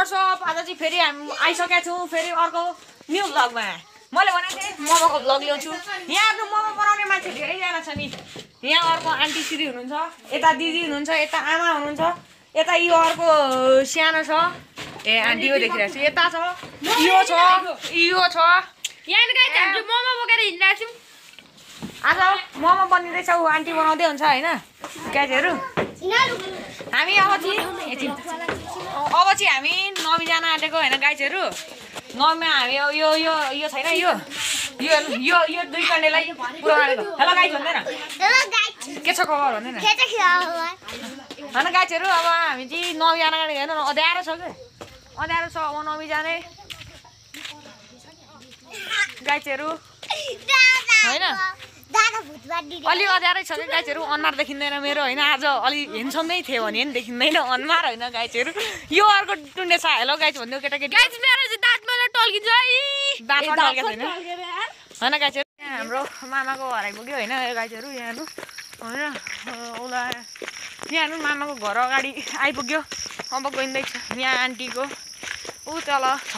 WhatsApp आज चाहिँ फेरि हामी आइसकेका छौँ फेरि अर्को न्यू भ्लगमा मैले भनेको थिएँ मोमोको भ्लग ल्याउँछु यहाँ आफ्नो मोमो बनाउने मान्छे धेरैजना छ नि यहाँ अर्को आन्टी श्री हुनुहुन्छ यता दिदी हुनुहुन्छ यता आमा हुनुहुन्छ यता यो अर्को सानो छ ए आन्टी यो देखिरहेको छु यता छ यो छ यहाँ गाइस मोमो बोकेर हिँडिरहेको छौँ आज मोमो बनिँदैछ ऊ आन्टी बनाउँदै हुन्छ होइन गाइजहरू हामी अब चाहिँ हामी नमी जान आँटेको होइन गाइजहरू नमीमा हामी यो यो यो छैन यो यो यो यो दुई कन्डेलाई पुऱ्याउनु हेलो गाइज भन्दैन के छ खबर भन्दैन होइन गाइजहरू अब हामी चाहिँ नमी जान आँटेको होइन अँध्यारो छ क्या अँध्यारो छ अब नमी जाने गाइजहरू होइन अलि अँध्यारै छ क्या गाइजहरू अनुहार देखिँदैन मेरो होइन आज अलि हेन्समै थियो भने नि देखिँदैन अनुहार होइन गाइजहरू यो अर्को टुन्डे छ हेलो गाइज भनिदियो केटाकेटी गाइस मेरो चाहिँ दाँत मलाई टल्किन्छ दाँत टल्केको छैन होइन गाइजहरू यहाँ हाम्रो मामाको घर आइपुग्यो होइन गाइजहरू यहाँ हेर्नु होइन उसलाई यहाँ हेर्नु मामाको घर अगाडि आइपुग्यो अब गइँदैछ यहाँ आन्टीको ऊ तल छ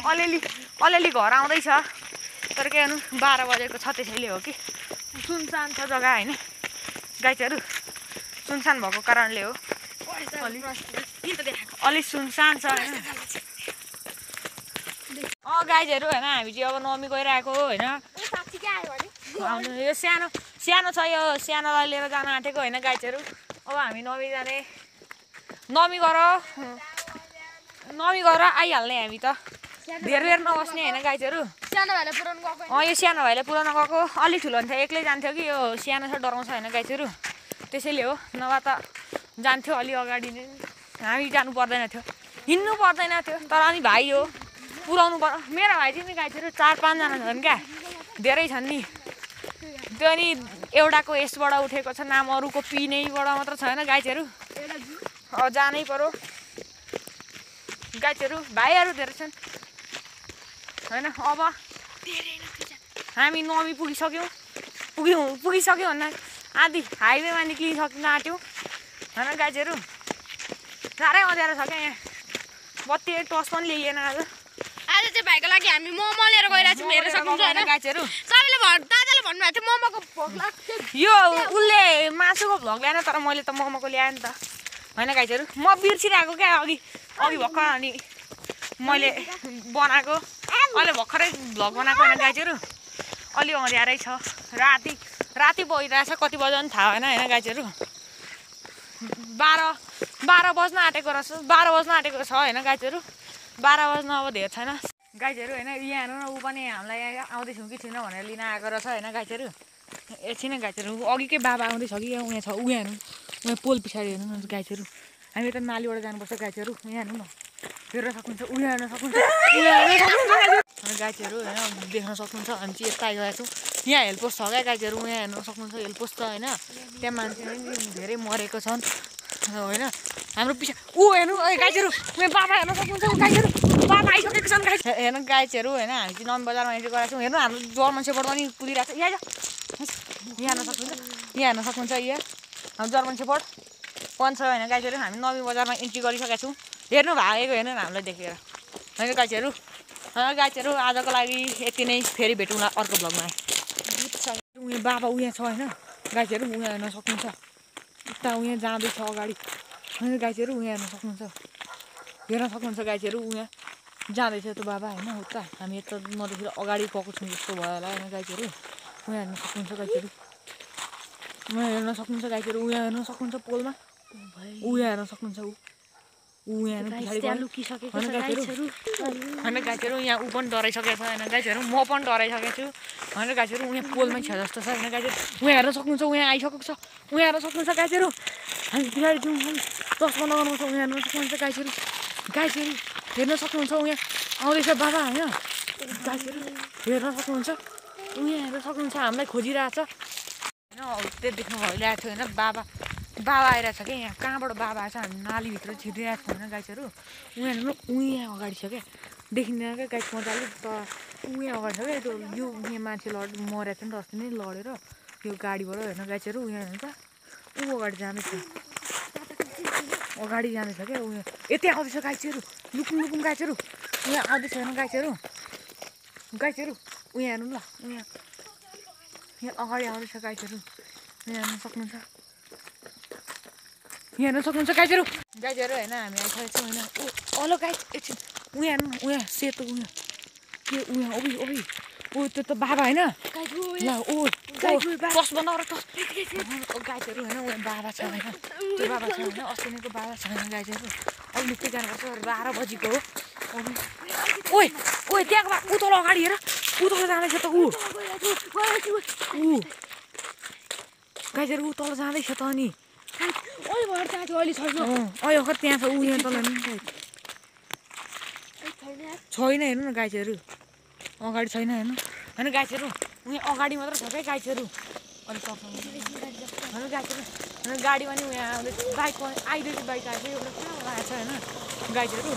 अलिअलि घर आउँदैछ तर के हेर्नु 12 बजेको छ त्यसैले हो कि सुनसान छ जग्गा होइन गाइजहरू सुनसान भएको कारणले हो अलि सुनसान छ होइन गाइजहरू होइन हामी चाहिँ अब नमी गइरहेको होइन यो सानो छ यो सानोलाई लिएर जान आँटेको होइन गाइजहरू अब हामी नमी जाने नमी गरेर आइहाल्ने हामी त बेर नबस्ने होइन गाइजहरू यो सानो भाइलाई पुऱ्याउन गएको अलिक ठुलो हुन्छ एक्लै जान्थ्यो कि यो सानो छ डराउँछ होइन गाइजहरू त्यसैले हो नभए त जान्थ्यो अलि अगाडि नै हामी जानु पर्दैन थियो हिँड्नु पर्दैन थियो तर अनि भाइ हो पुऱ्याउनु पर्यो मेरो भाइ चाहिँ नि गाइजहरू 4-5 जना छन् क्या धेरै छन् नि त्यो अनि एउटाको यसबाट उठेको छ नाम अरूको पिनैबाट मात्र छ होइन गाइजहरू जानै पर्यो गाइजहरू भाइहरू धेरै छन् होइन अब हामी नमी पुगिसक्यौँ भन्दा आधी हाइवेमा निक्लिसक्न आँट्यौँ होइन गाइजहरू साह्रै अँध्यारो छ क्या यहाँ बत्ती टर्च पनि ल्याइएन आज चाहिँ भाइको लागि हामी मोमो लिएर गइरहेको छौँ हेर्न सक्नुहुन्छ होइन गाइजहरू दादाले भन्नुभएको थियो मोमोको भोक लाग्छ यो उसले मासुको भ्लग ल्याएन तर मैले त मोमोको ल्याएँ नि त होइन गाइजहरू म बिर्सिरहेको क्या अघि भर्खर अनि मैले बनाएको अहिले भर्खरै भ्लग बनाएको होइन गाइजहरू अलि अँध्यारै छ राति भइरहेछ कति बजे पनि थाहा भएन होइन गाइजहरू 12 बज्न आँटेको रहेछ 12 बज्न आँटेको छ होइन गाइजहरू 12 बज्न अब धेरै छैन गाइजहरू होइन यहाँ हेर्नु न ऊ पनि हामीलाई यहाँ आउँदैछौँ कि छैन भनेर लिन आएको रहेछ होइन गाइजहरू एकछिन गाइजहरू अघिकै बाबा आउँदैछ कि यहाँ छ ऊ हेर्नु यहाँ पोल पछाडि हेर्नु न गाइजहरू हामी त नालीबाट जानुपर्छ गाइजहरू यहाँ हेर्नु न हेर्न सक्नुहुन्छ ऊ हेर्न सक्नुहुन्छ गाइजहरू होइन देख्न सक्नुहुन्छ हामी चाहिँ यता आइरहेको छौँ यहाँ हेल्पोस्ट छ क्या गाइजहरू यहाँ हेर्न सक्नुहुन्छ हेल्पोस्ट छ होइन त्यहाँ मान्छे धेरै मरेको छन् होइन हाम्रो पछि ऊ हेर्नु गाइजहरू मेरो बाबा हेर्न सक्नुहुन्छ गाइजहरू बाबा आइसकेको छन् गाइज हेर्नु गाइजहरू होइन हामी चाहिँ नन बजारमा एन्ट्री गराएको छौँ हेर्नु हाम्रो जर्मन सेपर्ड पनि कुदिरहेको छ यहाँ हेर्न सक्नुहुन्छ यहाँ हाम्रो जर्मन सेपर्ड पनि छ होइन गाइजहरू हामी नवी बजारमा एन्ट्री गरिसकेका छौँ हेर्नु भागेको हेर्नु हामीलाई देखेर होइन गाइजहरू आजको लागि यति नै फेरि भेटौँला अर्को भ्लगमा उहाँ बाबा उहाँ छ होइन गाइजहरू उहाँ हेर्न सक्नुहुन्छ उता उहाँ जाँदैछ अगाडि होइन गाइजहरू उहाँ हेर्न सक्नुहुन्छ गाइजहरू उहाँ जाँदैछ त्यो बाबा होइन उता हामी यता नदेखेर अगाडि गएको छौँ जस्तो भयो होला होइन गाइजहरू उहाँ हेर्न सक्नुहुन्छ गाइजहरू उहाँ हेर्न सक्नुहुन्छ पोलमा उहाँ हेर्न सक्नुहुन्छ होइन गाइजहरू यहाँ ऊ पनि डराइसकेको छ होइन गाइजहरू म पनि डराइसकेको छु होइन गाइजहरू उहाँ पोलमै छ जस्तो छ होइन गाइजहरू उहाँ हेर्न सक्नुहुन्छ उहाँ आइसकेको छ उहाँ हेर्न सक्नुहुन्छ गाइजहरू हामी पछाडि जाउँ चस्मा लगाउनुपर्छ उहाँ हेर्न सक्नुहुन्छ गाइजहरू हेर्न सक्नुहुन्छ उहाँ आउँदैछ बाबा होइन गाइजहरू हेर्न सक्नुहुन्छ हामीलाई खोजिरहेछ होइन त्यो देख्नु भइरहेको थियो होइन बाबा आइरहेको छ क्या यहाँ कहाँबाट बाबा आएछ हामी नालीभित्र छिरिरहेको छ होइन गाइजहरू उहाँ अगाडि छ क्या देखिँदैन क्या गाइज मजाले त उहाँ अगाडि छ क्या त्यो यो यहाँ मान्छे मरेको थियो नि त अस्ति नै लडेर यो गाडीबाट होइन गाइजहरू उहाँ हेर्नु त ऊ अगाडि जाँदैछ अगाडि जाँदैछ क्या उयो यति आउँदैछ गाइजहरू लुकुम लुकुम गाइजहरू उहाँ आउँदैछ हेर्नु गाइजहरू उहाँ हेर्नु ल यहाँ अगाडि आउँदैछ गाइजहरू यहाँ हेर्नु सक्नुहुन्छ गाइजहरू होइन हामी आइसकेको छौँ होइन हेलो गाइज एकछिन उहाँ हेर्नु उहाँ सेतो उहाँ के उहाँ ओबी त्यो त बाबा होइन ल टस बनाएर टस गाइजहरू होइन उहाँ बाबा छ होइन त्यो बाबा छ होइन अस्ति नैको बाबा छ होइन गाइजहरू अहिले निकै जानुपर्छ 12 बजीको हो ओइ त्यहाँको बा ऊ तल अगाडि हेर ऊ तल जाँदैछ त ऊ गाइजहरू ऊ तल जाँदैछ त अनि अहिले भर्खर त्यहाँ छ ऊ यहाँ तल छैन हेर्नु न गाइजहरू अगाडि छैन हेर्नु होइन गाइजहरू उहाँ अगाडि मात्र छ क्या गाइजहरू अलिक होइन गाइजहरू होइन गाडीमा नि उहाँ आउँदैछ बाइक आइदिएको बाइक आएको एउटा कहाँ आएको छ होइन गाइजहरू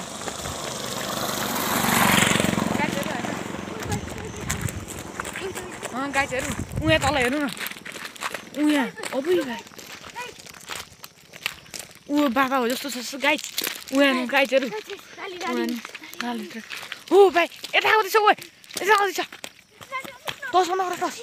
गाइजहरू उहाँ तल हेर्नु न उहाँ भाइ ऊ बाबा हो जस्तो छ गाइज उहाँ गाइजहरू हो भाइ यता आउँदैछ यता आउँदैछ टस बनाएर टस